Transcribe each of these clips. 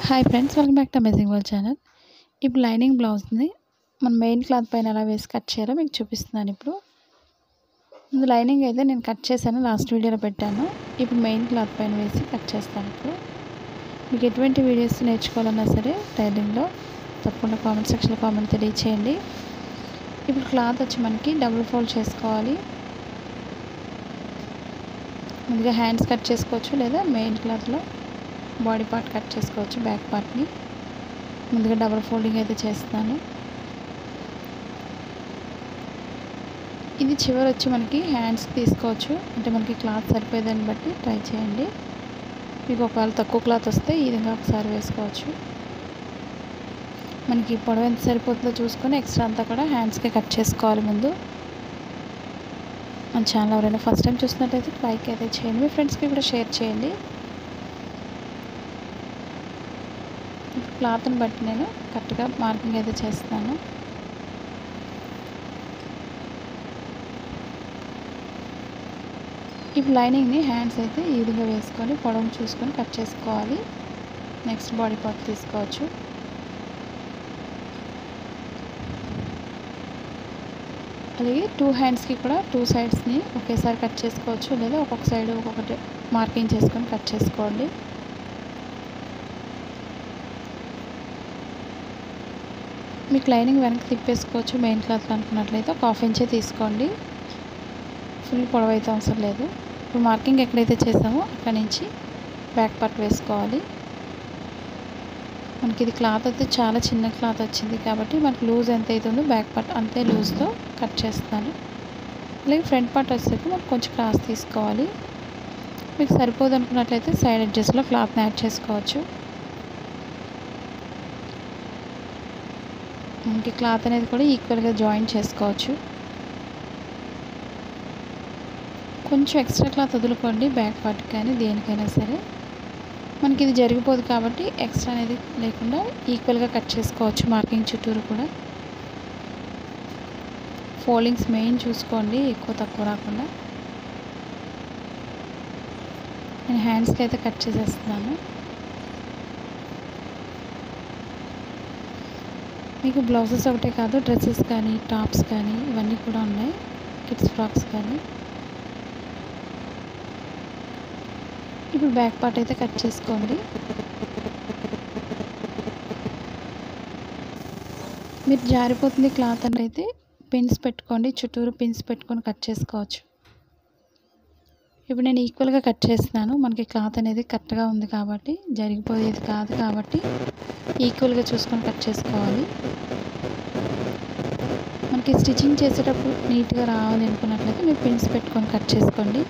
Hi friends, welcome back to amazing world channel. ఇప్పుడు lining బ్లౌజ్ని మన మెయిన్ క్లాత్ పైన ఎలా వేసి కట్ చేయాలో మీకు చూపిస్తున్నాను. ఇప్పుడు ముందు లైనింగ్ అయితే నేను కట్ చేశాను, లాస్ట్ వీడియోలో పెట్టాను. ఇప్పుడు మెయిన్ క్లాత్ పైన వేసి కట్ చేస్తాను. ఇప్పుడు మీకు ఎటువంటి వీడియోస్ నేర్చుకోవాలన్నా సరే టైలింగ్లో తప్పకుండా కామెంట్ సెక్షన్లో కామెంట్ తెలియచేయండి. ఇప్పుడు క్లాత్ వచ్చి మనకి డబుల్ ఫోల్డ్ చేసుకోవాలి. ముందుగా హ్యాండ్స్ కట్ చేసుకోవచ్చు, లేదా మెయిన్ క్లాత్లో బాడీ పార్ట్ కట్ చేసుకోవచ్చు. బ్యాక్ పార్ట్ని ముందుగా డబుల్ ఫోల్డింగ్ అయితే చేస్తాను. ఇది చివరి వచ్చి మనకి హ్యాండ్స్కి తీసుకోవచ్చు, అంటే మనకి క్లాత్ సరిపోయేదాన్ని బట్టి ట్రై చేయండి. మీకు ఒకవేళ తక్కువ క్లాత్ వస్తే ఈ విధంగా ఒకసారి వేసుకోవచ్చు. మనకి పొడవు ఎంత సరిపోతుందో చూసుకొని ఎక్స్ట్రా అంతా కూడా హ్యాండ్స్కి కట్ చేసుకోవాలి. ముందు మన ఛానల్ ఎవరైనా ఫస్ట్ టైం చూసినట్లయితే లైక్ అయితే చేయండి, మీ ఫ్రెండ్స్కి కూడా షేర్ చేయండి. క్లాత్ని బట్టి నేను కరెక్ట్గా మార్కింగ్ అయితే చేస్తాను. ఇప్పుడు లైనింగ్ని హ్యాండ్స్ అయితే ఈ విధంగా వేసుకొని పొడవు చూసుకొని కట్ చేసుకోవాలి. నెక్స్ట్ బాడీ పార్ట్ తీసుకోవచ్చు. అలాగే టూ హ్యాండ్స్కి కూడా టూ సైడ్స్ని ఒకేసారి కట్ చేసుకోవచ్చు, లేదా ఒక్కొక్క సైడ్ ఒక్కొక్కటి మార్కింగ్ చేసుకొని కట్ చేసుకోండి. మీకు లైనింగ్ వెనక్కి తిప్పేసుకోవచ్చు. మెయిన్ క్లాత్ అనుకున్నట్లయితే ఒక హాఫ్ ఇంచే తీసుకోండి, ఫుల్ పొడవు అయితే అవసరం లేదు. ఇప్పుడు మార్కింగ్ ఎక్కడైతే చేసామో అక్కడి నుంచి బ్యాక్ పార్ట్ వేసుకోవాలి. మనకి ఇది క్లాత్ అయితే చాలా చిన్న క్లాత్ వచ్చింది కాబట్టి మనకి లూజ్ ఎంత అవుతుందో బ్యాక్ పార్ట్ అంతే లూజ్తో కట్ చేస్తాను. అలాగే ఫ్రంట్ పార్ట్ వచ్చేసరికి మనకు కొంచెం క్లాత్ తీసుకోవాలి. మీకు సరిపోదు అనుకున్నట్లయితే సైడ్ ఎడ్జెస్లో క్లాత్ని యాడ్ చేసుకోవచ్చు. మనకి క్లాత్ అనేది కూడా ఈక్వల్గా జాయిన్ చేసుకోవచ్చు. కొంచెం ఎక్స్ట్రా క్లాత్ వదులుకోండి బ్యాక్ పార్ట్ కానీ దేనికైనా సరే. మనకి ఇది జరిగిపోదు కాబట్టి ఎక్స్ట్రా అనేది లేకుండా ఈక్వల్గా కట్ చేసుకోవచ్చు. మార్కింగ్ చుట్టూరు కూడా ఫోల్డింగ్స్ మెయిన్ చూసుకోండి, ఎక్కువ తక్కువ రాకుండా. నేను హ్యాండ్స్కి అయితే కట్ చేసేస్తున్నాను. మీకు బ్లౌజెస్ ఒకటే కాదు, డ్రెస్సెస్ కానీ టాప్స్ కానీ ఇవన్నీ కూడా ఉన్నాయి, కిడ్స్ ఫ్రాక్స్ కానీ. ఇప్పుడు బ్యాక్ పార్ట్ అయితే కట్ చేసుకోండి. మీరు జారిపోతుంది క్లాత్ అంటే అయితే పిన్స్ పెట్టుకోండి, చుట్టూరు పిన్స్ పెట్టుకొని కట్ చేసుకోవచ్చు. ఇప్పుడు నేను ఈక్వల్గా కట్ చేస్తున్నాను. మనకి క్లాత్ అనేది కరెక్ట్గా ఉంది కాబట్టి, జరిగిపోయేది కాదు కాబట్టి ఈక్వల్గా చూసుకొని కట్ చేసుకోవాలి. మనకి స్టిచ్చింగ్ చేసేటప్పుడు నీట్గా రావాలి అనుకున్నట్లయితే మీరు పిన్స్ పెట్టుకొని కట్ చేసుకోండి.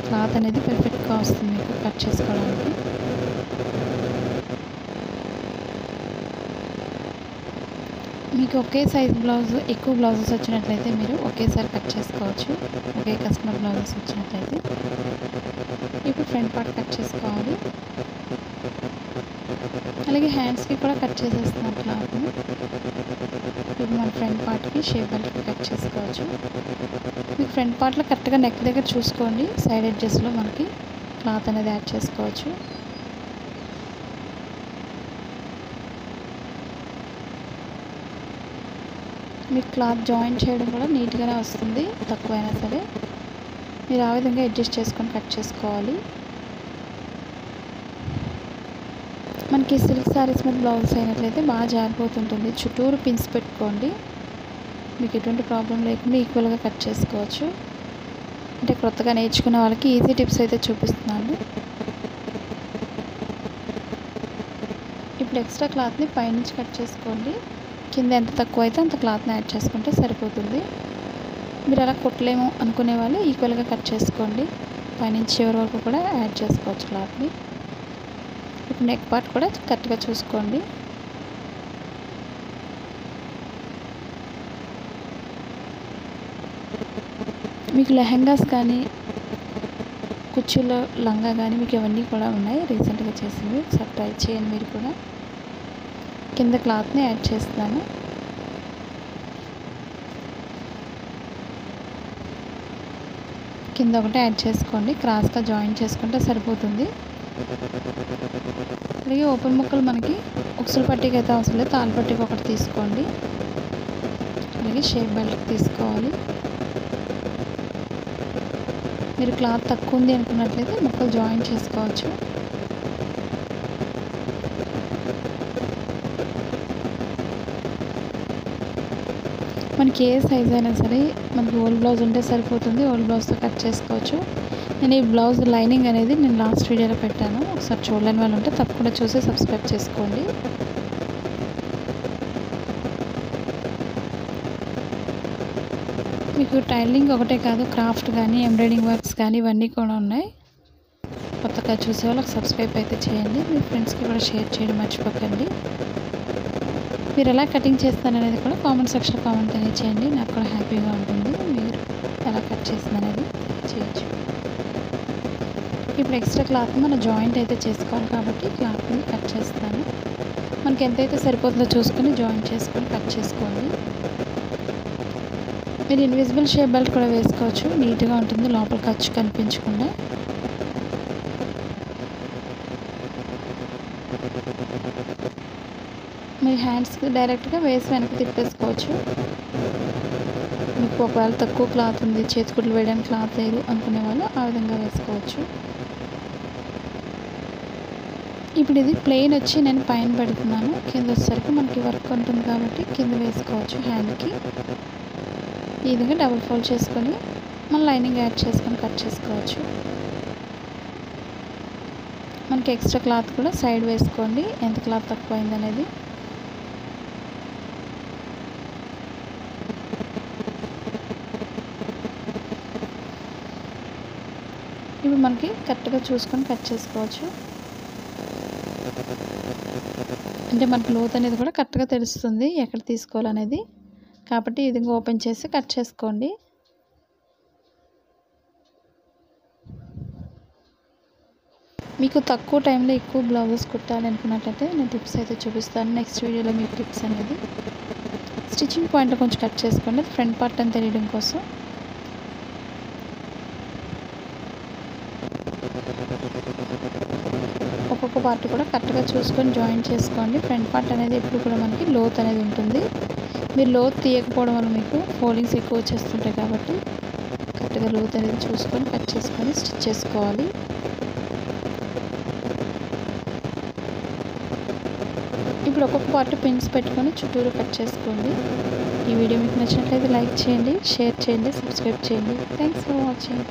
క్లాత్ అనేది పర్ఫెక్ట్గా వస్తుంది మీకు కట్ చేసుకోవడానికి. మీకు ఒకే సైజ్ బ్లౌజ్ ఎక్కువ బ్లౌజెస్ వచ్చినట్లయితే మీరు ఒకేసారి కట్ చేసుకోవచ్చు, ఒకే కస్టమర్ బ్లౌజెస్ వచ్చినట్లయితే. ఇప్పుడు ఫ్రంట్ పార్ట్ కట్ చేసుకోవాలి. అలాగే హ్యాండ్స్కి కూడా కట్ చేసేస్తున్నాం క్లాత్ని. ఇప్పుడు మన ఫ్రంట్ పార్ట్కి షేప్ బెల్ట్కి కట్ చేసుకోవచ్చు. మీకు ఫ్రంట్ పార్ట్లో కరెక్ట్గా నెక్ దగ్గర చూసుకోండి, సైడ్ ఎడ్జెస్లో మనకి క్లాత్ అనేది యాడ్ చేసుకోవచ్చు. మీకు క్లాత్ జాయిన్ చేయడం కూడా నీట్గానే వస్తుంది, తక్కువైనా సరే. మీరు ఆ విధంగా అడ్జస్ట్ చేసుకొని కట్ చేసుకోవాలి. మనకి సిల్క్ శారీస్ మీద బ్లౌజ్ అయినట్లయితే బాగా జారిపోతుంటుంది. చుట్టూరు పిన్స్ పెట్టుకోండి, మీకు ఎటువంటి ప్రాబ్లం లేకుండా ఈక్వల్గా కట్ చేసుకోవచ్చు. అంటే కొత్తగా నేర్చుకునే వాళ్ళకి ఈజీ టిప్స్ అయితే చూపిస్తున్నాను. ఇప్పుడు ఎక్స్ట్రా క్లాత్ని పైనుంచి కట్ చేసుకోండి. కింద ఎంత తక్కువ అయితే అంత క్లాత్ని యాడ్ చేసుకుంటే సరిపోతుంది. మీరు అలా కుట్టలేము అనుకునే వాళ్ళు ఈక్వల్గా కట్ చేసుకోండి, పైనుంచి చివరి వరకు కూడా యాడ్ చేసుకోవచ్చు క్లాత్ని. ఇప్పుడు నెక్ పార్ట్ కూడా కరెక్ట్గా చూసుకోండి. మీకు లెహంగాస్ కానీ కుర్చీలో లంగా కానీ మీకు ఇవన్నీ కూడా ఉన్నాయి, రీసెంట్గా చేసినవి. ఒకసారి ట్రై చేయండి మీరు కూడా. కింద క్లాత్ని యాడ్ చేస్తున్నాను. కింద ఒకటి యాడ్ చేసుకోండి, క్రాస్గా జాయిన్ చేసుకుంటే సరిపోతుంది. అలాగే ఓపెన్ ముక్కలు మనకి ఉక్సులు పట్టీకి అయితే అవసరం లేదు, తాళ్ళు పట్టీకి ఒకటి తీసుకోండి. అలాగే షేప్ బెల్ట్ తీసుకోవాలి. మీరు క్లాత్ తక్కువ ఉంది అనుకున్నట్లయితే ముక్కలు జాయిన్ చేసుకోవచ్చు. మనకి ఏ సైజ్ అయినా సరే మనకి ఓల్డ్ బ్లౌజ్ ఉంటే సరిపోతుంది, ఓల్డ్ బ్లౌజ్తో కట్ చేసుకోవచ్చు. నేను ఈ బ్లౌజ్ లైనింగ్ అనేది నేను లాస్ట్ వీడియోలో పెట్టాను, ఒకసారి చూడలేని వాళ్ళు ఉంటే తప్పకుండా చూసి సబ్స్క్రైబ్ చేసుకోండి. మీకు టైలరింగ్ ఒకటే కాదు, క్రాఫ్ట్ కానీ ఎంబ్రాయిడింగ్ వర్క్స్ కానీ ఇవన్నీ కూడా ఉన్నాయి. కొత్తగా చూసే వాళ్ళకి సబ్స్క్రైబ్ అయితే చేయండి, మీ ఫ్రెండ్స్కి కూడా షేర్ చేయడం మర్చిపోకండి. మీరు ఎలా కటింగ్ చేస్తారనేది కూడా కామెంట్ సెక్షన్లో కామెంట్ అనేది చేయండి, నాకు కూడా హ్యాపీగా ఉంటుంది. మీరు ఎలా కట్ చేస్తారనేది చేయొచ్చు. ఇప్పుడు ఎక్స్ట్రా క్లాత్ మనం జాయింట్ అయితే చేసుకోవాలి కాబట్టి క్లాత్ని కట్ చేస్తాను. మనకి ఎంతైతే సరిపోతుందో చూసుకొని జాయింట్ చేసుకొని కట్ చేసుకోండి. మీరు ఇన్విజిబుల్ షేప్ బెల్ట్ కూడా వేసుకోవచ్చు, నీట్గా ఉంటుంది, లోపల ఖర్చు కనిపించకుండా. మీ హ్యాండ్స్కి డైరెక్ట్గా వేసి వెనక్కి తిప్పేసుకోవచ్చు. మీకు ఒకవేళ తక్కువ క్లాత్ ఉంది, చేతికుట్లు వేయడానికి క్లాత్ లేదు అనుకునే వాళ్ళు ఆ విధంగా వేసుకోవచ్చు. ఇప్పుడు ఇది ప్లెయిన్ వచ్చి నేను పైన పెడుతున్నాను, కింద వచ్చేసరికి మనకి వర్క్ ఉంటుంది కాబట్టి కింద వేసుకోవచ్చు. హ్యాండ్కి ఈ విధంగా డబుల్ ఫోల్డ్ చేసుకొని మనం లైనింగ్ యాడ్ చేసుకొని కట్ చేసుకోవచ్చు. మనకి ఎక్స్ట్రా క్లాత్ కూడా సైడ్ వేసుకోండి, ఎంత క్లాత్ తక్కువ అయిందనేది. ఇప్పుడు మనకి కరెక్ట్గా చూసుకొని కట్ చేసుకోవచ్చు. అంటే మనకి లోత్ అనేది కూడా కరెక్ట్గా తెలుస్తుంది ఎక్కడ తీసుకోవాలనేది, కాబట్టి ఈ విధంగా ఓపెన్ చేసి కట్ చేసుకోండి. మీకు తక్కువ టైంలో ఎక్కువ బ్లౌజెస్ కుట్టాలి అనుకున్నట్లయితే నేను టిప్స్ అయితే చూపిస్తాను నెక్స్ట్ వీడియోలో. మీకు టిప్స్ అనేది స్టిచ్చింగ్ పాయింట్లో కొంచెం కట్ చేసుకోండి, ఫ్రంట్ పార్ట్ అని తెలియడం కోసం. ఒక్కొక్క పార్ట్ కూడా కరెక్ట్గా చూసుకొని జాయిన్ చేసుకోండి. ఫ్రంట్ పార్ట్ అనేది ఎప్పుడు కూడా మనకి లోత్ అనేది ఉంటుంది, మీరు లోత్ తీయకపోవడం వల్ల మీకు ఫోల్డింగ్స్ ఎక్కువ వచ్చేస్తుంటాయి కాబట్టి కరెక్ట్గా లోత్ అనేది చూసుకొని కట్ చేసుకొని స్టిచ్ చేసుకోవాలి. ఇప్పుడు ఒక్కొక్క పార్ట్ పిన్స్ పెట్టుకొని చుట్టూరు కట్ చేసుకోండి. ఈ వీడియో మీకు నచ్చినట్లయితే లైక్ చేయండి, షేర్ చేయండి, సబ్స్క్రైబ్ చేయండి. Thanks for watching.